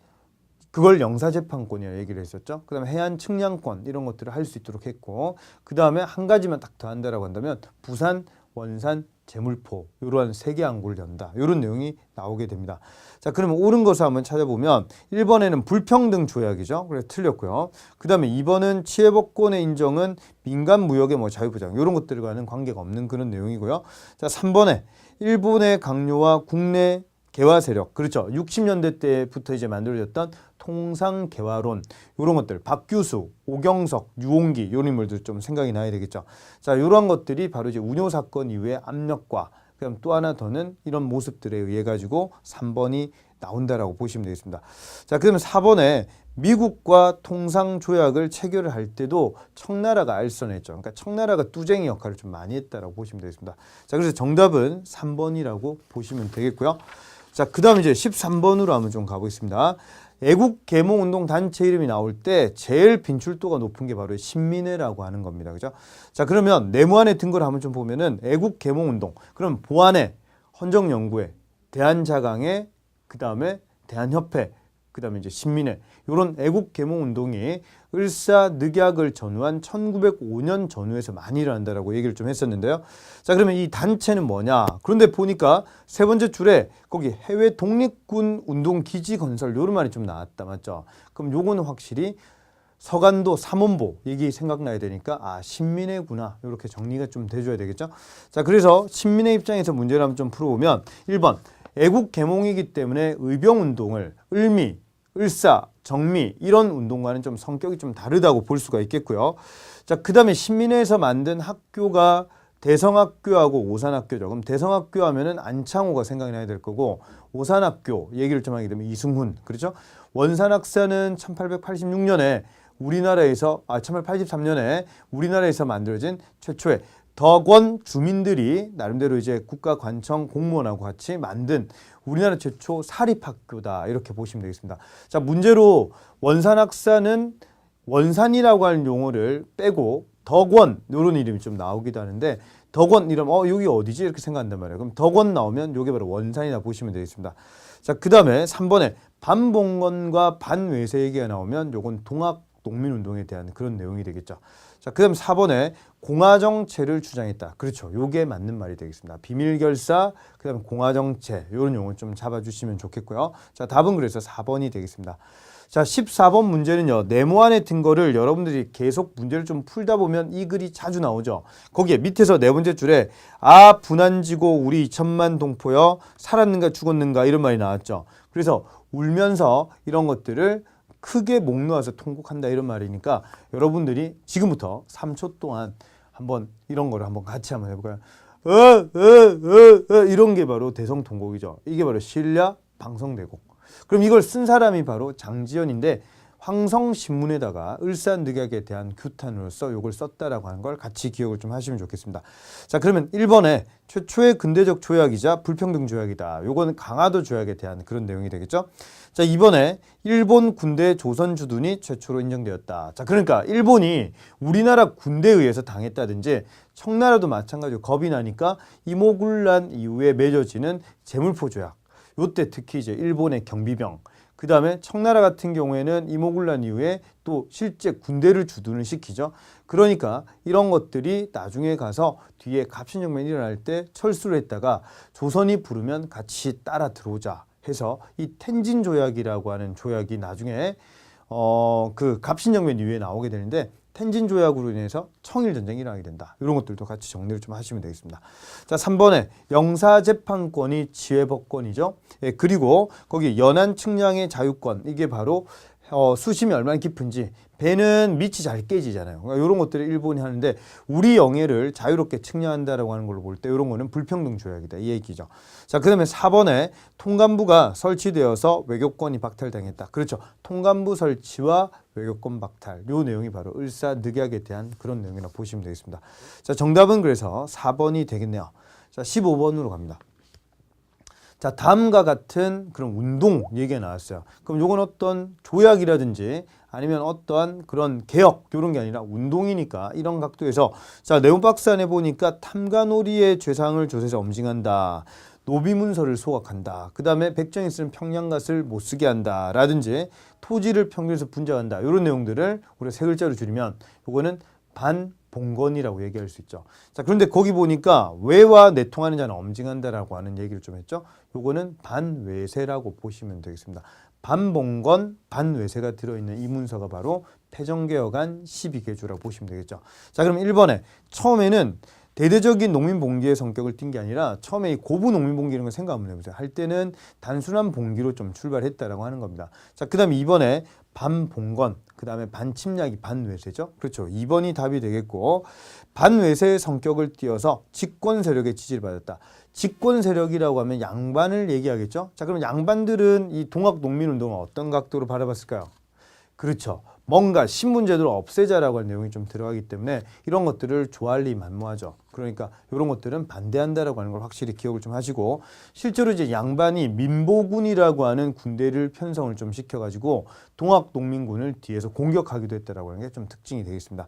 그걸 영사재판권이라 얘기를 했었죠. 그 다음에 해안 측량권 이런 것들을 할 수 있도록 했고 그 다음에 한 가지만 딱 더 한다라고 한다면 부산, 원산, 제물포 이러한 세 개 항구를 연다. 이런 내용이 나오게 됩니다. 자, 그러면 옳은 것을 한번 찾아보면 1번에는 불평등 조약이죠. 그래서 틀렸고요. 그 다음에 2번은 치해법권의 인정은 민간 무역의 뭐 자유보장 이런 것들과는 관계가 없는 그런 내용이고요. 자, 3번에 일본의 강요와 국내 개화 세력, 그렇죠. 60년대 때부터 이제 만들어졌던 통상개화론 이런 것들, 박규수, 오경석, 유홍기 이런 인물들 좀 생각이 나야 되겠죠. 자, 이런 것들이 바로 이제 운요 사건 이후의 압력과 그다음 또 하나 더는 이런 모습들에 의해 가지고 3번이 나온다라고 보시면 되겠습니다. 자, 그러면 4번에 미국과 통상조약을 체결을 할 때도 청나라가 알선했죠. 그러니까 청나라가 뚜쟁이 역할을 좀 많이 했다라고 보시면 되겠습니다. 자, 그래서 정답은 3번이라고 보시면 되겠고요. 자, 그 다음 이제 13번으로 한번 좀 가보겠습니다. 애국 계몽 운동 단체 이름이 나올 때 제일 빈출도가 높은 게 바로 신민회라고 하는 겁니다. 그죠? 자, 그러면 네모안의 등거를 한번 좀 보면은 애국 계몽 운동. 그럼 보안회, 헌정연구회, 대한자강회, 그 다음에 대한협회, 그 다음에 이제 신민회. 이런 애국 계몽 운동이 을사늑약을 전후한 1905년 전후에서 많이 일어난다라고 얘기를 좀 했었는데요. 자, 그러면 이 단체는 뭐냐? 그런데 보니까 세 번째 줄에 거기 해외 독립군 운동 기지 건설 이런 말이 좀 나왔다. 맞죠? 그럼 요거는 확실히 서간도 삼원보 얘기 생각나야 되니까 아, 신민회구나. 이렇게 정리가 좀 돼줘야 되겠죠? 자, 그래서 신민회 입장에서 문제를 한번 좀 풀어보면 1번 애국 계몽이기 때문에 의병운동을 을미, 을사, 정미 이런 운동과는 좀 성격이 좀 다르다고 볼 수가 있겠고요. 자, 그 다음에 신민회에서 만든 학교가 대성학교하고 오산학교죠. 그럼 대성학교 하면은 안창호가 생각이 나야 될 거고 오산학교 얘기를 좀 하게 되면 이승훈, 그렇죠? 원산학사는 1886년에 우리나라에서 1883년에 우리나라에서 만들어진 최초의 덕원 주민들이 나름대로 이제 국가관청 공무원하고 같이 만든 우리나라 최초 사립학교다 이렇게 보시면 되겠습니다. 자, 문제로 원산학사는 원산이라고 하는 용어를 빼고 덕원 이런 이름이 좀 나오기도 하는데 덕원 이러면 여기 어디지 이렇게 생각한단 말이에요. 그럼 덕원 나오면 이게 바로 원산이다 보시면 되겠습니다. 자, 그 다음에 3번에 반봉건과 반외세 얘기가 나오면 요건 동학 농민운동에 대한 그런 내용이 되겠죠. 자, 그 다음 4번에 공화정체를 주장했다. 그렇죠. 요게 맞는 말이 되겠습니다. 비밀결사, 그 다음 공화정체 이런 용어 좀 잡아주시면 좋겠고요. 자, 답은 그래서 4번이 되겠습니다. 자, 14번 문제는요. 네모안의 등거를 여러분들이 계속 문제를 좀 풀다 보면 이 글이 자주 나오죠. 거기에 밑에서 네 번째 줄에 아 분한지고 우리 2천만 동포여 살았는가 죽었는가 이런 말이 나왔죠. 그래서 울면서 이런 것들을 크게 목 놓아서 통곡한다 이런 말이니까 여러분들이 지금부터 3초 동안 한번 이런 거를 한번 같이 한번 해볼까요? 이런 게 바로 대성통곡이죠. 이게 바로 신라 방성대곡. 그럼 이걸 쓴 사람이 바로 장지연인데 황성신문에다가 을사늑약에 대한 규탄으로서 요걸 썼다라고 하는 걸 같이 기억을 좀 하시면 좋겠습니다. 자, 그러면 1번에 최초의 근대적 조약이자 불평등 조약이다. 요거는 강화도 조약에 대한 그런 내용이 되겠죠. 자, 2번에 일본 군대 조선 주둔이 최초로 인정되었다. 자, 그러니까 일본이 우리나라 군대에 의해서 당했다든지 청나라도 마찬가지로 겁이 나니까 이모군란 이후에 맺어지는 제물포 조약. 요때 특히 이제 일본의 경비병, 그 다음에 청나라 같은 경우에는 이모군란 이후에 또 실제 군대를 주둔을 시키죠. 그러니까 이런 것들이 나중에 가서 뒤에 갑신정변이 일어날 때 철수를 했다가 조선이 부르면 같이 따라 들어오자 해서 이 텐진 조약이라고 하는 조약이 나중에 그 갑신정변 이후에 나오게 되는데 텐진 조약으로 인해서 청일 전쟁이 일어나게 된다. 이런 것들도 같이 정리를 좀 하시면 되겠습니다. 자, 3번에 영사재판권이 지회법권이죠. 예, 그리고 거기 연안 측량의 자유권, 이게 바로 수심이 얼마나 깊은지, 배는 밑이 잘 깨지잖아요. 그러니까 이런 것들을 일본이 하는데 우리 영해를 자유롭게 측량한다라고 하는 걸로 볼 때 이런 거는 불평등 조약이다, 이 얘기죠. 자, 그다음에 4번에 통감부가 설치되어서 외교권이 박탈당했다. 그렇죠. 통감부 설치와 외교권 박탈, 요 내용이 바로 을사늑약에 대한 그런 내용이라고 보시면 되겠습니다. 자, 정답은 그래서 4번이 되겠네요. 자, 15번으로 갑니다. 자, 다음과 같은 그런 운동 얘기가 나왔어요. 그럼 요건 어떤 조약이라든지 아니면 어떠한 그런 개혁, 이런 게 아니라 운동이니까 이런 각도에서, 자, 네모박스 안에 보니까 탐관오리의 죄상을 조사해서 엄징한다. 노비문서를 소각한다. 그 다음에 백정이 쓰는 평양갓을 못 쓰게 한다. 라든지 토지를 평균에서 분자한다. 이런 내용들을 우리가 세 글자로 줄이면 요거는 반봉건이라고 얘기할 수 있죠. 자, 그런데 거기 보니까 외와 내통하는 자는 엄징한다라고 하는 얘기를 좀 했죠. 요거는 반외세라고 보시면 되겠습니다. 반봉건, 반외세가 들어있는 이 문서가 바로 패정개혁안 12개조라고 보시면 되겠죠. 자, 그럼 1번에 처음에는 대대적인 농민봉기의 성격을 띈 게 아니라 처음에 이 고부 농민봉기 이런 거 생각 한번 해보세요. 할 때는 단순한 봉기로 좀 출발했다라고 하는 겁니다. 자, 그 다음에 2번에 반봉건, 그 다음에 반침략이 반외세죠. 그렇죠. 2번이 답이 되겠고, 반외세의 성격을 띄어서 집권 세력의 지지를 받았다. 집권 세력이라고 하면 양반을 얘기하겠죠. 자, 그럼 양반들은 이 동학 농민운동을 어떤 각도로 바라봤을까요? 그렇죠. 뭔가 신분제도를 없애자라고 하는 내용이 좀 들어가기 때문에 이런 것들을 좋아할 리 만무하죠. 그러니까 이런 것들은 반대한다라고 하는 걸 확실히 기억을 좀 하시고, 실제로 이제 양반이 민보군이라고 하는 군대를 편성을 좀 시켜가지고 동학 농민군을 뒤에서 공격하기도 했다라고 하는 게 좀 특징이 되겠습니다.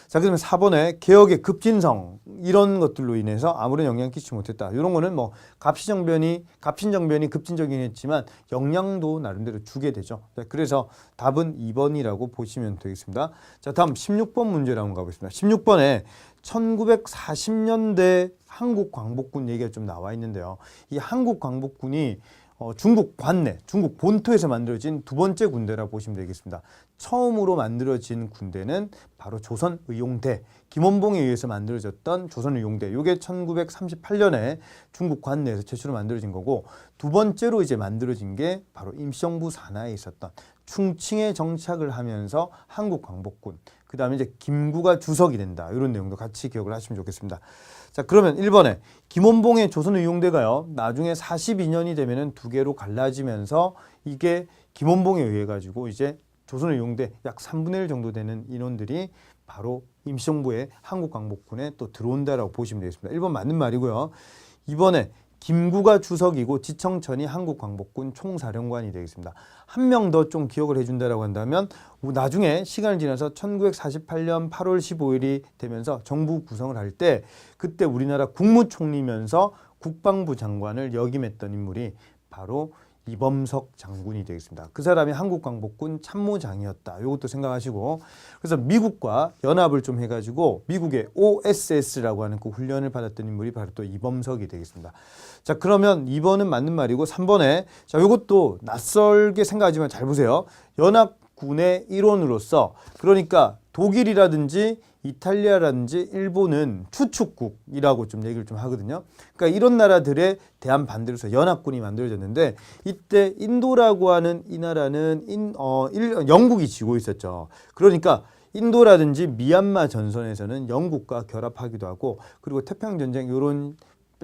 자, 그러면 4번에 개혁의 급진성, 이런 것들로 인해서 아무런 영향을 끼치지 못했다. 이런 거는 뭐 갑신정변이 급진적이긴 했지만 영향도 나름대로 주게 되죠. 자, 그래서 답은 2번이라고 보시면 되겠습니다. 자, 다음 16번 문제로 한번 가보겠습니다. 16번에 1940년대 한국 광복군 얘기가 좀 나와 있는데요. 이 한국 광복군이 중국 관내, 중국 본토에서 만들어진 두 번째 군대라고 보시면 되겠습니다. 처음으로 만들어진 군대는 바로 조선의용대, 김원봉에 의해서 만들어졌던 조선의용대. 이게 1938년에 중국 관내에서 최초로 만들어진 거고, 두 번째로 이제 만들어진 게 바로 임시정부 산하에 있었던 충칭에 정착을 하면서 한국 광복군. 그 다음에 이제 김구가 주석이 된다. 이런 내용도 같이 기억을 하시면 좋겠습니다. 자, 그러면 1번에 김원봉의 조선의용대가요, 나중에 42년이 되면은 두 개로 갈라지면서 이게 김원봉에 의해 가지고 이제 조선의용대 약 3분의 1 정도 되는 인원들이 바로 임시정부의 한국광복군에 또 들어온다라고 보시면 되겠습니다. 1번 맞는 말이고요. 2번에 김구가 주석이고 지청천이 한국광복군 총사령관이 되겠습니다. 한 명 더 좀 기억을 해준다라고 한다면 나중에 시간을 지나서 1948년 8월 15일이 되면서 정부 구성을 할 때 그때 우리나라 국무총리면서 국방부 장관을 역임했던 인물이 바로 이범석 장군이 되겠습니다. 그 사람이 한국광복군 참모장이었다. 이것도 생각하시고, 그래서 미국과 연합을 좀 해가지고 미국의 OSS라고 하는 그 훈련을 받았던 인물이 바로 또 이범석이 되겠습니다. 자, 그러면 2번은 맞는 말이고, 3번에 자, 이것도 낯설게 생각하지만 잘 보세요. 연합군의 일원으로서, 그러니까 독일이라든지 이탈리아라든지 일본은 추축국이라고 좀 얘기를 좀 하거든요. 그러니까 이런 나라들의 대한 반대로서 연합군이 만들어졌는데, 이때 인도라고 하는 이 나라는 영국이 지고 있었죠. 그러니까 인도라든지 미얀마 전선에서는 영국과 결합하기도 하고, 그리고 태평양전쟁 이런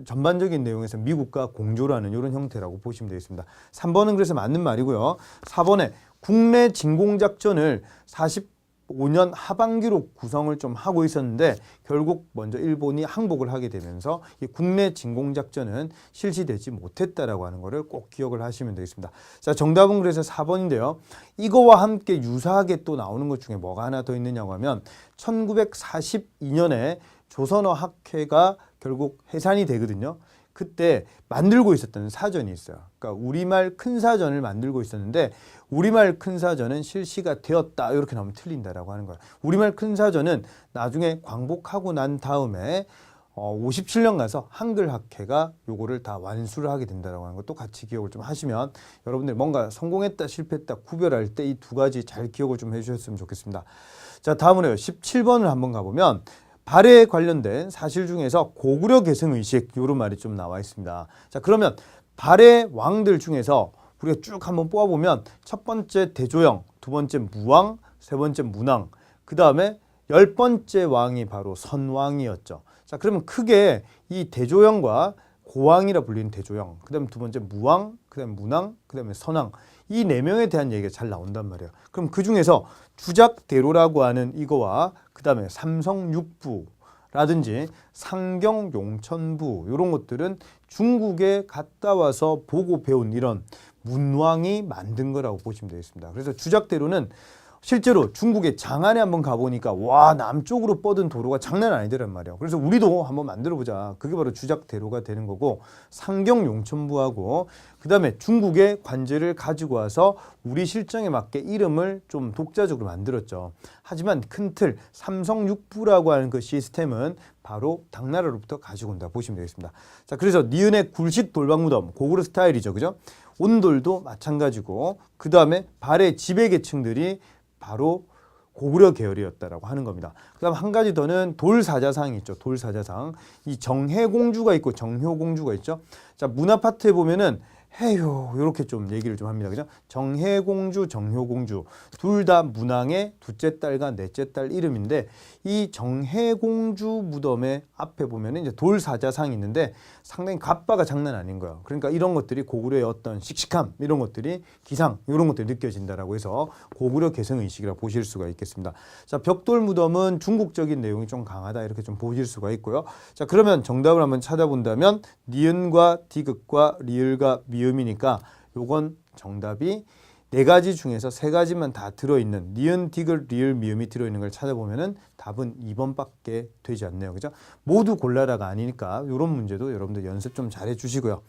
전반적인 내용에서 미국과 공조를 하는 이런 형태라고 보시면 되겠습니다. 3번은 그래서 맞는 말이고요. 4번에 국내 진공작전을 45년 하반기로 구성을 좀 하고 있었는데 결국 먼저 일본이 항복을 하게 되면서 이 국내 진공작전은 실시되지 못했다라고 하는 것을 꼭 기억을 하시면 되겠습니다. 자, 정답은 그래서 4번인데요. 이거와 함께 유사하게 또 나오는 것 중에 뭐가 하나 더 있느냐고 하면 1942년에 조선어학회가 결국 해산이 되거든요. 그때 만들고 있었던 사전이 있어요. 그러니까 우리말 큰 사전을 만들고 있었는데 우리말 큰 사전은 실시가 되었다 이렇게 나오면 틀린다라고 하는 거예요. 우리말 큰 사전은 나중에 광복하고 난 다음에 57년 가서 한글학회가 요거를 다 완수를 하게 된다라고 하는 것도 같이 기억을 좀 하시면 여러분들 뭔가 성공했다 실패했다 구별할 때 이 두 가지 잘 기억을 좀 해주셨으면 좋겠습니다. 자, 다음으로요. 17번을 한번 가보면 발해에 관련된 사실 중에서 고구려 계승의식 이런 말이 좀 나와 있습니다. 자, 그러면 발해 왕들 중에서 우리가 쭉 한번 뽑아보면 첫 번째 대조영, 두 번째 무왕, 세 번째 문왕, 그 다음에 10번째 왕이 바로 선왕이었죠. 자, 그러면 크게 이 대조영과 고왕이라 불리는 대조영, 그 다음에 두 번째 무왕, 그 다음에 문왕, 그 다음에 선왕, 이 네 명에 대한 얘기가 잘 나온단 말이에요. 그럼 그 중에서 주작대로라고 하는 이거와 그 다음에 삼성육부라든지 상경용천부 이런 것들은 중국에 갔다 와서 보고 배운 이런 문왕이 만든 거라고 보시면 되겠습니다. 그래서 주작대로는 실제로 중국의 장안에 한번 가보니까 와, 남쪽으로 뻗은 도로가 장난 아니더란 말이에요. 그래서 우리도 한번 만들어보자. 그게 바로 주작대로가 되는 거고, 상경용천부하고 그 다음에 중국의 관제를 가지고 와서 우리 실정에 맞게 이름을 좀 독자적으로 만들었죠. 하지만 큰 틀 삼성육부라고 하는 그 시스템은 바로 당나라로부터 가지고 온다 보시면 되겠습니다. 자, 그래서 니은의 굴식 돌방무덤 고구려 스타일이죠, 그죠? 온돌도 마찬가지고 그 다음에 발해 지배계층들이 바로 고구려 계열이었다라고 하는 겁니다. 그 다음 한 가지 더는 돌사자상이 있죠. 돌사자상. 이 정해공주가 있고 정효공주가 있죠. 자, 문화 파트에 보면은 해요 이렇게 좀 얘기를 좀 합니다. 그죠? 정해공주, 정효공주 둘 다 문왕의 둘째 딸과 넷째 딸 이름인데 이 정해공주 무덤의 앞에 보면은 이제 돌사자상이 있는데 상당히 갑바가 장난 아닌 거예요. 그러니까 이런 것들이 고구려의 어떤 씩씩함 이런 것들이 기상 이런 것들이 느껴진다라고 해서 고구려 계승의식이라고 보실 수가 있겠습니다. 자, 벽돌 무덤은 중국적인 내용이 좀 강하다 이렇게 좀 보실 수가 있고요. 자, 그러면 정답을 한번 찾아본다면 니은과 디귿과 리을과 미음이니까 요건 정답이 네 가지 중에서 세 가지만 다 들어있는 니은, 디귿, 리을, 미음이 들어있는 걸 찾아보면은 답은 2번밖에 되지 않네요. 그죠? 모두 골라라가 아니니까 이런 문제도 여러분들 연습 좀 잘 해주시고요.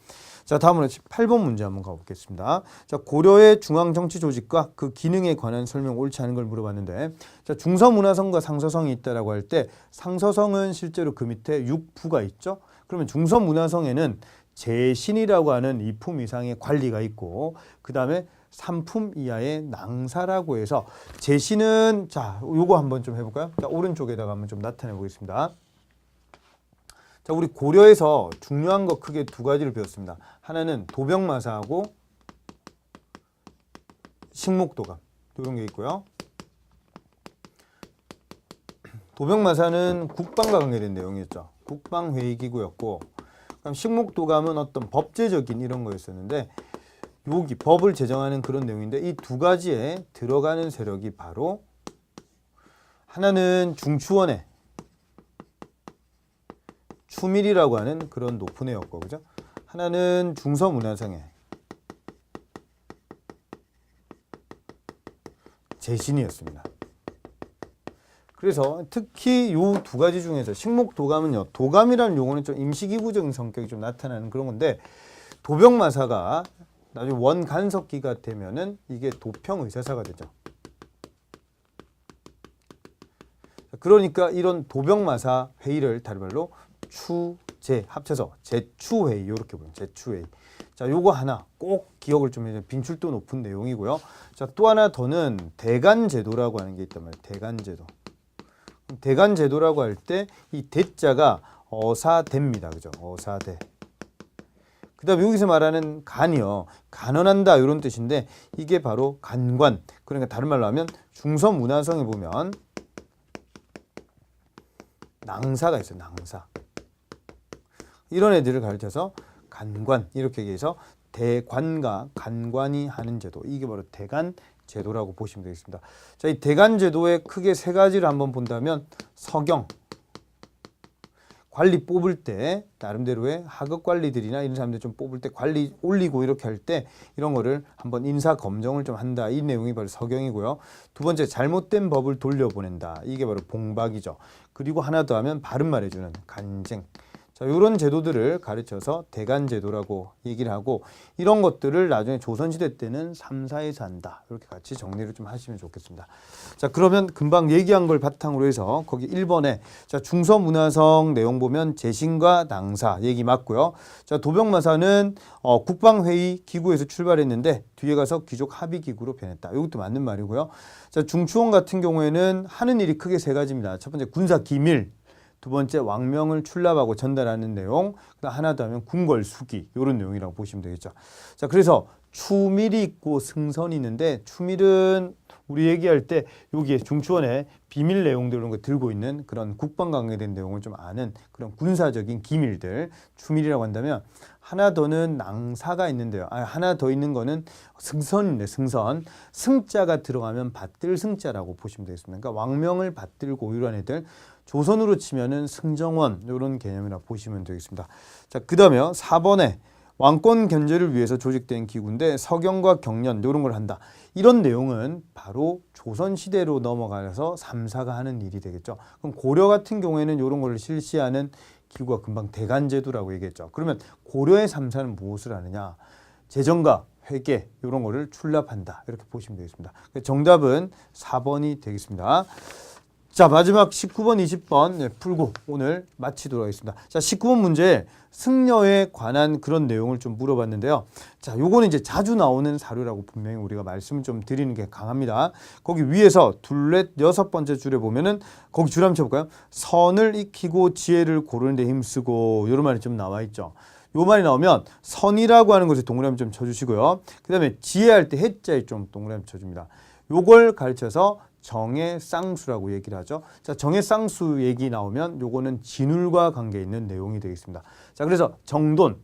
자, 다음으로 8번 문제 한번 가보겠습니다. 자, 고려의 중앙정치 조직과 그 기능에 관한 설명 옳지 않은 걸 물어봤는데 자, 중서문화성과 상서성이 있다라고 할 때 상서성은 실제로 그 밑에 육부가 있죠. 그러면 중서문화성에는 제신이라고 하는 2품 이상의 관리가 있고 그 다음에 3품 이하의 낭사라고 해서 제신은 자 요거 한번 좀 해볼까요? 자, 오른쪽에다가 한번 좀 나타내 보겠습니다. 자, 우리 고려에서 중요한 거 크게 두 가지를 배웠습니다. 하나는 도병마사하고 식목도감 이런 게 있고요. 도병마사는 국방과 관계된 내용이었죠. 국방회의기구였고 그럼 식목도감은 어떤 법제적인 이런 거였었는데 여기 법을 제정하는 그런 내용인데 이 두 가지에 들어가는 세력이 바로 하나는 중추원의 추밀이라고 하는 그런 높은 애였고 그죠? 하나는 중서문화성의 제신이었습니다. 그래서 특히 이 두 가지 중에서 식목도감은요. 도감이라는 용어는 좀 임시기구적인 성격이 좀 나타나는 그런 건데 도병마사가 나중에 원간섭기가 되면은 이게 도평의사사가 되죠. 그러니까 이런 도병마사 회의를 다른 말로 추제 합쳐서 제추회의 이렇게 보면 제추회의. 자, 요거 하나 꼭 기억을 좀 해주세요. 빈출도 높은 내용이고요. 자, 또 하나 더는 대간제도라고 하는 게 있단 말이에요. 대간제도. 대간제도라고 할 때 이 대자가 어사대입니다. 그죠? 어사대. 그 다음에 여기서 말하는 간이요. 간언한다 이런 뜻인데 이게 바로 간관. 그러니까 다른 말로 하면 중서문화성에 보면 낭사가 있어요. 낭사. 이런 애들을 가르쳐서 간관 이렇게 얘기해서 대관과 간관이 하는 제도, 이게 바로 대간 제도라고 보시면 되겠습니다. 자, 이 대간 제도의 크게 세 가지를 한번 본다면 서경, 관리 뽑을 때 나름대로의 하급 관리들이나 이런 사람들 좀 뽑을 때 관리 올리고 이렇게 할 때 이런 거를 한번 인사 검증을 좀 한다. 이 내용이 바로 서경이고요. 두 번째, 잘못된 법을 돌려보낸다. 이게 바로 봉박이죠. 그리고 하나 더 하면 바른 말해주는 간쟁. 자, 이런 제도들을 가르쳐서 대간제도라고 얘기를 하고, 이런 것들을 나중에 조선시대 때는 3사에서 한다. 이렇게 같이 정리를 좀 하시면 좋겠습니다. 자, 그러면 금방 얘기한 걸 바탕으로 해서 거기 1번에 자, 중서문화성 내용 보면 재신과 낭사 얘기 맞고요. 자, 도병마사는 국방회의 기구에서 출발했는데 뒤에 가서 귀족 합의기구로 변했다. 이것도 맞는 말이고요. 자, 중추원 같은 경우에는 하는 일이 크게 세 가지입니다. 첫 번째, 군사 기밀. 두 번째, 왕명을 출납하고 전달하는 내용. 그다음 하나 더 하면 궁궐 수기. 이런 내용이라고 보시면 되겠죠. 자, 그래서 추밀이 있고 승선이 있는데, 추밀은 우리 얘기할 때 여기에 중추원에 비밀 내용들 이런 거 들고 있는 그런 국방 관계된 내용을 좀 아는 그런 군사적인 기밀들, 추밀이라고 한다면, 하나 더는 낭사가 있는데요. 하나 더 있는 거는 승선인데, 승선. 승자가 들어가면 받들 승자라고 보시면 되겠습니다. 그러니까 왕명을 받들고 이런 애들, 조선으로 치면은 승정원 이런 개념이라고 보시면 되겠습니다. 자, 그다음에 4번에 왕권 견제를 위해서 조직된 기구인데 서경과 경련 이런 걸 한다. 이런 내용은 바로 조선시대로 넘어가서 3사가 하는 일이 되겠죠. 그럼 고려 같은 경우에는 이런 걸 실시하는 기구가 금방 대간제도라고 얘기했죠. 그러면 고려의 3사는 무엇을 하느냐? 재정과 회계 이런 거를 출납한다. 이렇게 보시면 되겠습니다. 정답은 4번이 되겠습니다. 자, 마지막 19번, 20번 풀고 오늘 마치도록 하겠습니다. 자, 19번 문제 승려에 관한 그런 내용을 좀 물어봤는데요. 자, 요거는 이제 자주 나오는 사료라고 분명히 우리가 말씀을 좀 드리는 게 강합니다. 거기 위에서 둘렛 6번째 줄에 보면은 거기 줄 한번 쳐볼까요? 선을 익히고 지혜를 고르는 데 힘쓰고 이런 말이 좀 나와 있죠. 요 말이 나오면 선이라고 하는 것에 동그라미 좀 쳐주시고요. 그 다음에 지혜할 때 해자에 좀 동그라미 쳐줍니다. 요걸 가르쳐서 정의 쌍수라고 얘기를 하죠. 자, 정의 쌍수 얘기 나오면 요거는 진울과 관계 있는 내용이 되겠습니다. 자, 그래서 정돈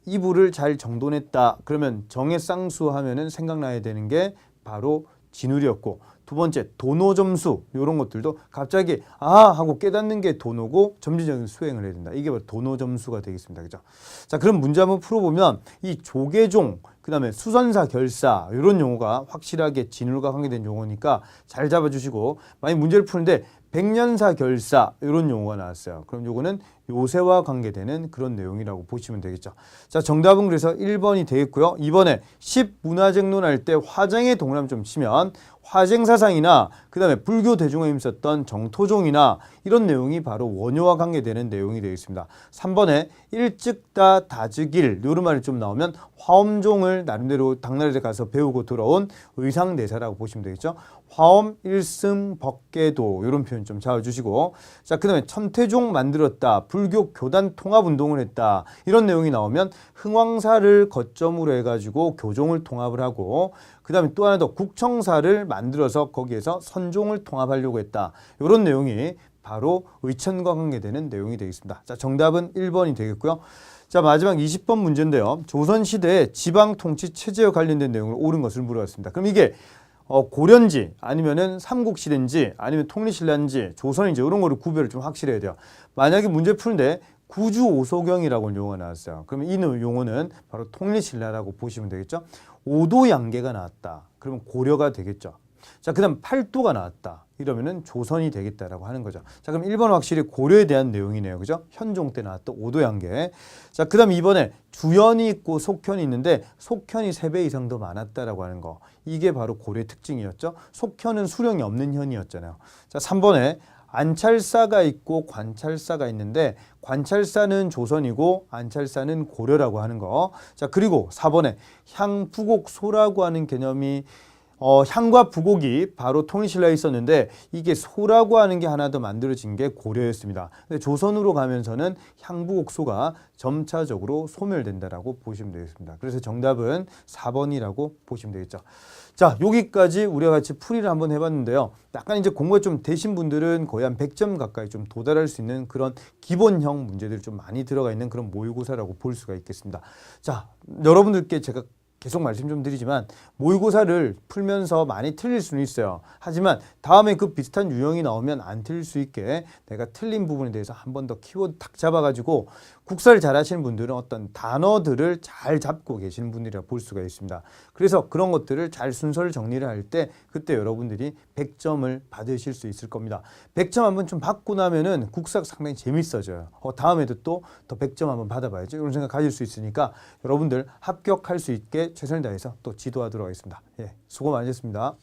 이불을 잘 정돈했다. 그러면 정의 쌍수 하면은 생각나야 되는 게 바로 진울이었고, 두 번째 도노점수 이런 것들도 갑자기 하고 깨닫는 게 도노고 점진적인 수행을 해야 된다. 이게 바로 도노점수가 되겠습니다. 그죠? 자, 그럼 문제 한번 풀어보면 이 조계종 그다음에 수선사 결사 이런 용어가 확실하게 진울과 관계된 용어니까 잘 잡아주시고, 만약 문제를 푸는데 백년사 결사 이런 용어가 나왔어요. 그럼 요거는 요새와 관계되는 그런 내용이라고 보시면 되겠죠. 자, 정답은 그래서 1번이 되겠고요. 2번에 10문화쟁론 할 때 화쟁의 동그라미 좀 치면 화쟁사상이나 그 다음에 불교 대중에 힘썼던 정토종이나 이런 내용이 바로 원효와 관계되는 내용이 되겠습니다. 3번에 일찍다 다즉일 이런 말이 좀 나오면 화엄종을 나름대로 당나라에 가서 배우고 돌아온 의상대사라고 보시면 되겠죠. 화엄 일승 법계도 이런 표현 좀 잡아주시고, 자, 그 다음에 천태종 만들었다, 불교 교단 통합운동을 했다 이런 내용이 나오면 흥왕사를 거점으로 해가지고 교종을 통합을 하고, 그 다음에 또 하나 더 국청사를 만들어서 거기에서 선종을 통합하려고 했다. 이런 내용이 바로 의천과 관계되는 내용이 되겠습니다. 자, 정답은 1번이 되겠고요. 자, 마지막 20번 문제인데요. 조선시대의 지방통치 체제와 관련된 내용을 옳은 것을 물어봤습니다. 그럼 이게 고려인지 아니면은 삼국시대인지 아니면 통일신라인지 조선인지 이런 거를 구별을 좀 확실해야 돼요. 만약에 문제 푸는데 구주오소경이라고 용어가 나왔어요. 그러면 이 용어는 바로 통일신라라고 보시면 되겠죠. 오도양계가 나왔다. 그러면 고려가 되겠죠. 자, 그 다음 팔도가 나왔다. 이러면은 조선이 되겠다라고 하는 거죠. 자, 그럼 1번 확실히 고려에 대한 내용이네요. 그죠? 현종 때 나왔던 오도양계. 자, 그 다음 2번에 주현이 있고 속현이 있는데 속현이 3배 이상 더 많았다라고 하는 거. 이게 바로 고려의 특징이었죠. 속현은 수령이 없는 현이었잖아요. 자, 3번에 안찰사가 있고 관찰사가 있는데 관찰사는 조선이고 안찰사는 고려라고 하는 거. 자, 그리고 4번에 향부곡소라고 하는 개념이 향과 부곡이 바로 통일신라에 있었는데 이게 소라고 하는 게 하나 더 만들어진 게 고려였습니다. 근데 조선으로 가면서는 향부곡소가 점차적으로 소멸된다라고 보시면 되겠습니다. 그래서 정답은 4번이라고 보시면 되겠죠. 자, 여기까지 우리가 같이 풀이를 한번 해봤는데요. 약간 이제 공부가 좀 되신 분들은 거의 한 100점 가까이 좀 도달할 수 있는 그런 기본형 문제들이 좀 많이 들어가 있는 그런 모의고사라고 볼 수가 있겠습니다. 자, 여러분들께 제가 계속 말씀 좀 드리지만 모의고사를 풀면서 많이 틀릴 수는 있어요. 하지만 다음에 그 비슷한 유형이 나오면 안 틀릴 수 있게 내가 틀린 부분에 대해서 한 번 더 키워드 탁 잡아가지고 국사를 잘 하시는 분들은 어떤 단어들을 잘 잡고 계시는 분들이라 볼 수가 있습니다. 그래서 그런 것들을 잘 순서를 정리를 할 때 그때 여러분들이 100점을 받으실 수 있을 겁니다. 100점 한번 좀 받고 나면은 국사가 상당히 재밌어져요. 다음에도 또 더 100점 한번 받아봐야죠. 이런 생각 가질 수 있으니까 여러분들 합격할 수 있게 최선을 다해서 또 지도하도록 하겠습니다. 예, 수고 많으셨습니다.